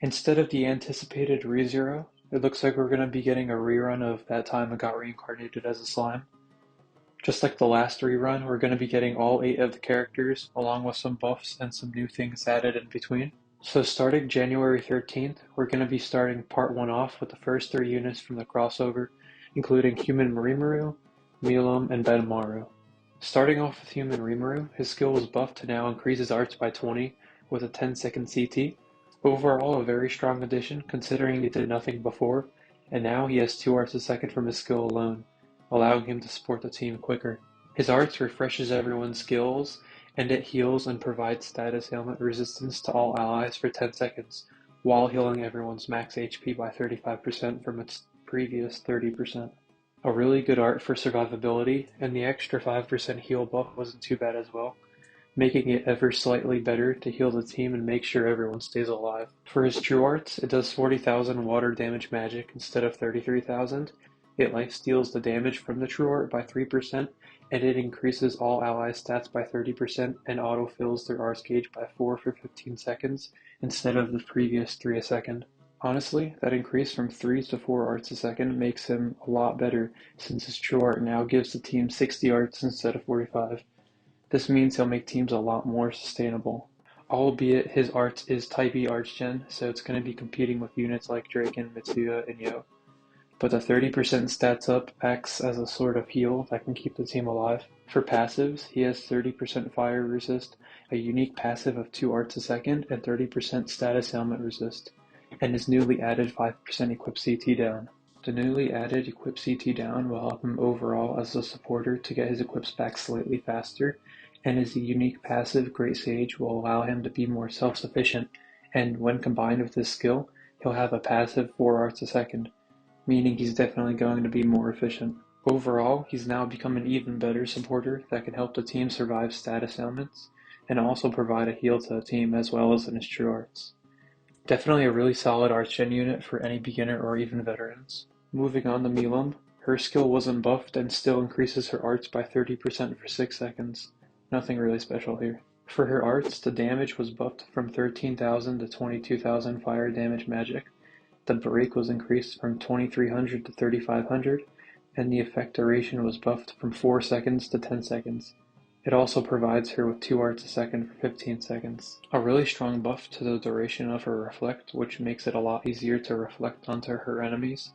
Instead of the anticipated ReZero, it looks like we're going to be getting a rerun of that time it got reincarnated as a slime. Just like the last rerun, we're going to be getting all 8 of the characters, along with some buffs and some new things added in between. So starting January 13th, we're going to be starting part 1 off with the first 3 units from the crossover, including Human Rimuru, Milim, and Benimaru. Starting off with Human Rimuru, his skill was buffed to now increase his arts by 20 with a 10-second CT. Overall, a very strong addition considering he did nothing before, and now he has 2 arts a second from his skill alone, allowing him to support the team quicker. His arts refreshes everyone's skills, and it heals and provides status ailment resistance to all allies for 10 seconds, while healing everyone's max HP by 35% from its previous 30%. A really good art for survivability, and the extra 5% heal buff wasn't too bad as well, making it ever slightly better to heal the team and make sure everyone stays alive. For his true arts, it does 40,000 water damage magic instead of 33,000. It lifesteals the damage from the true art by 3%, and it increases all allies' stats by 30% and autofills their arts gauge by 4 for 15 seconds instead of the previous 3 a second. Honestly, that increase from 3 to 4 arts a second makes him a lot better since his true art now gives the team 60 arts instead of 45. This means he'll make teams a lot more sustainable. Albeit his arts is Type E Arts Gen, so it's going to be competing with units like Draken, Mitsuya, and Yo. But the 30% stats up acts as a sort of heal that can keep the team alive. For passives, he has 30% fire resist, a unique passive of 2 arts a second, and 30% status ailment resist, and his newly added 5% equip CT down. The newly added equip CT down will help him overall as a supporter to get his equips back slightly faster, and his unique passive Great Sage will allow him to be more self-sufficient, and when combined with his skill, he'll have a passive 4 arts a second, meaning he's definitely going to be more efficient. Overall, he's now become an even better supporter that can help the team survive status ailments, and also provide a heal to the team as well as in his true arts. Definitely a really solid arts gen unit for any beginner or even veterans. Moving on to Milim, her skill wasn't buffed and still increases her arts by 30% for 6 seconds. Nothing really special here. For her arts, the damage was buffed from 13,000 to 22,000 fire damage magic. The break was increased from 2300 to 3500, and the effect duration was buffed from 4 seconds to 10 seconds. It also provides her with 2 arts a second for 15 seconds. A really strong buff to the duration of her reflect, which makes it a lot easier to reflect onto her enemies.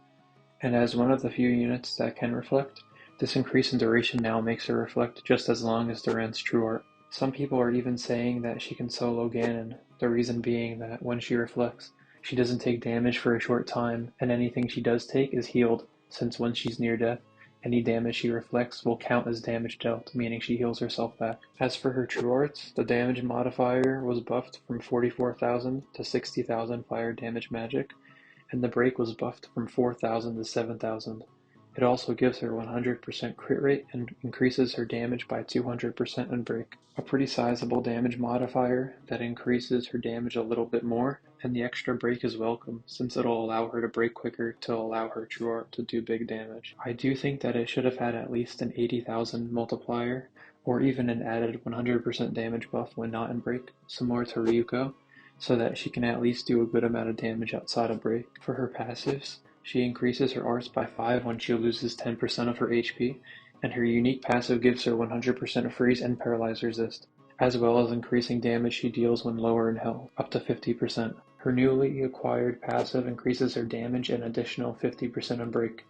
And as one of the few units that can reflect, this increase in duration now makes her reflect just as long as Duran's true art. Some people are even saying that she can solo Ganon, the reason being that when she reflects, she doesn't take damage for a short time, and anything she does take is healed, since when she's near death, any damage she reflects will count as damage dealt, meaning she heals herself back. As for her true arts, the damage modifier was buffed from 44,000 to 60,000 fire damage magic, and the break was buffed from 4,000 to 7,000. It also gives her 100% crit rate and increases her damage by 200% in break. A pretty sizable damage modifier that increases her damage a little bit more, and the extra break is welcome since it'll allow her to break quicker to allow her true art to do big damage. I do think that it should have had at least an 80,000 multiplier, or even an added 100% damage buff when not in break, similar to Ryuko, so that she can at least do a good amount of damage outside of break. For her passives, she increases her arts by 5 when she loses 10% of her HP, and her unique passive gives her 100% freeze and paralyze resist, as well as increasing damage she deals when lower in health, up to 50%. Her newly acquired passive increases her damage an additional 50% in break.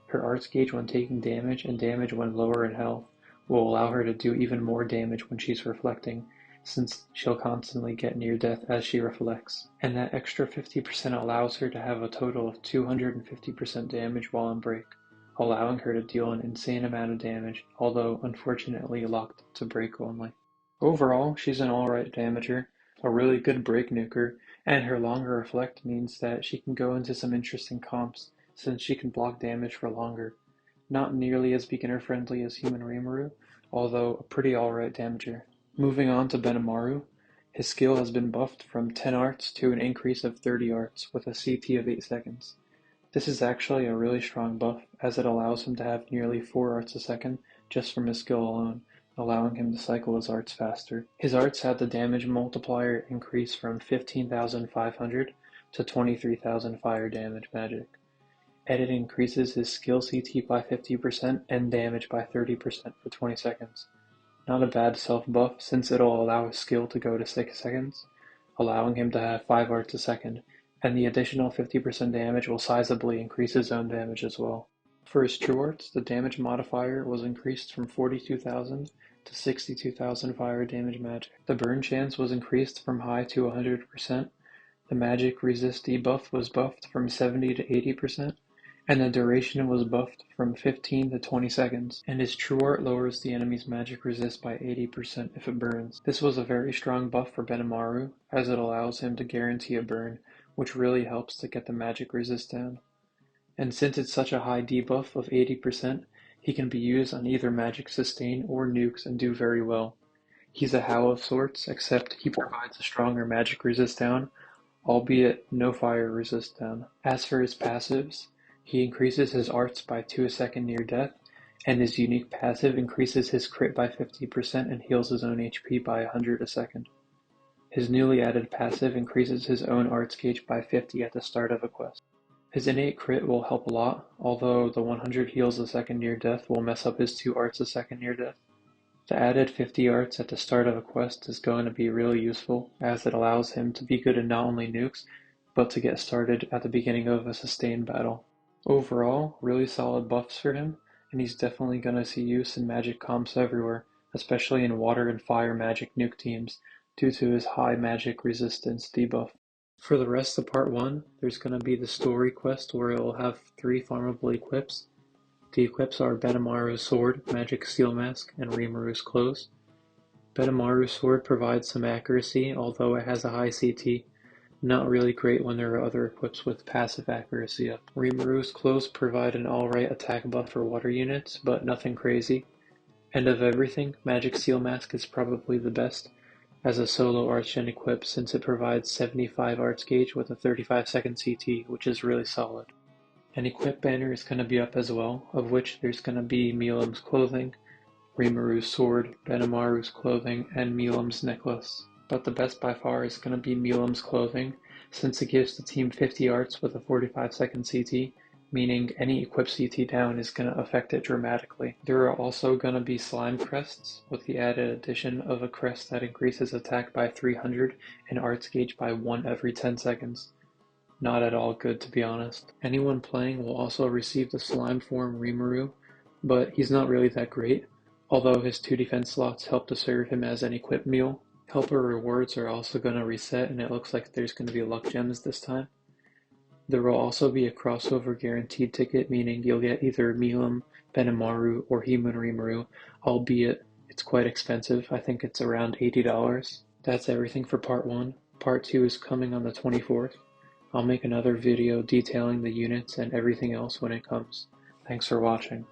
Her arts gauge when taking damage and damage when lower in health will allow her to do even more damage when she's reflecting, since she'll constantly get near death as she reflects, and that extra 50% allows her to have a total of 250% damage while in break, allowing her to deal an insane amount of damage, although unfortunately locked to break only. Overall, she's an alright damager, a really good break nuker, and her longer reflect means that she can go into some interesting comps, since she can block damage for longer. Not nearly as beginner friendly as Human Rimuru, although a pretty alright damager. Moving on to Benimaru, his skill has been buffed from 10 arts to an increase of 30 arts with a CT of 8 seconds. This is actually a really strong buff, as it allows him to have nearly 4 arts a second just from his skill alone, allowing him to cycle his arts faster. His arts had the damage multiplier increase from 15,500 to 23,000 fire damage magic. And it increases his skill CT by 50% and damage by 30% for 20 seconds. Not a bad self-buff, since it'll allow his skill to go to 6 seconds, allowing him to have 5 arts a second, and the additional 50% damage will sizably increase his own damage as well. For his true arts, the damage modifier was increased from 42,000 to 62,000 fire damage magic. The burn chance was increased from high to 100%, the magic resist debuff was buffed from 70 to 80%, and the duration was buffed from 15 to 20 seconds, and his true art lowers the enemy's magic resist by 80% if it burns. This was a very strong buff for Benimaru, as it allows him to guarantee a burn, which really helps to get the magic resist down. And since it's such a high debuff of 80%, he can be used on either magic sustain or nukes and do very well. He's a Howl of sorts, except he provides a stronger magic resist down, albeit no fire resist down. As for his passives, he increases his arts by 2 a second near death, and his unique passive increases his crit by 50% and heals his own HP by 100 a second. His newly added passive increases his own arts gauge by 50 at the start of a quest. His innate crit will help a lot, although the 100 heals a second near death will mess up his 2 arts a second near death. The added 50 arts at the start of a quest is going to be really useful, as it allows him to be good in not only nukes, but to get started at the beginning of a sustained battle. Overall, really solid buffs for him, and he's definitely going to see use in magic comps everywhere, especially in water and fire magic nuke teams, due to his high magic resistance debuff. For the rest of part 1, there's going to be the story quest where it will have 3 farmable equips. The equips are Benimaru's sword, magic steel mask, and Rimuru's clothes. Benimaru's sword provides some accuracy, although it has a high CT. Not really great when there are other equips with passive accuracy up. Rimuru's clothes provide an alright attack buff for water units, but nothing crazy. And of everything, Magic Steel Mask is probably the best as a solo arch-gen equip, since it provides 75 arts gauge with a 35-second CT, which is really solid. An equip banner is going to be up as well, of which there's going to be Milim's clothing, Rimuru's sword, Benimaru's clothing, and Milim's necklace. But the best by far is going to be Milim's clothing, since it gives the team 50 arts with a 45-second CT, meaning any equip CT down is going to affect it dramatically. There are also going to be slime crests, with the added addition of a crest that increases attack by 300 and arts gauge by 1 every 10 seconds. Not at all good, to be honest. Anyone playing will also receive the slime form Rimuru, but he's not really that great, although his 2 defense slots help to serve him as an equip meal. Helper rewards are also going to reset, and it looks like there's going to be luck gems this time. There will also be a crossover guaranteed ticket, meaning you'll get either Milim, Benimaru, or Himun Rimuru, albeit it's quite expensive. I think it's around $80. That's everything for part 1. Part 2 is coming on the 24th. I'll make another video detailing the units and everything else when it comes. Thanks for watching.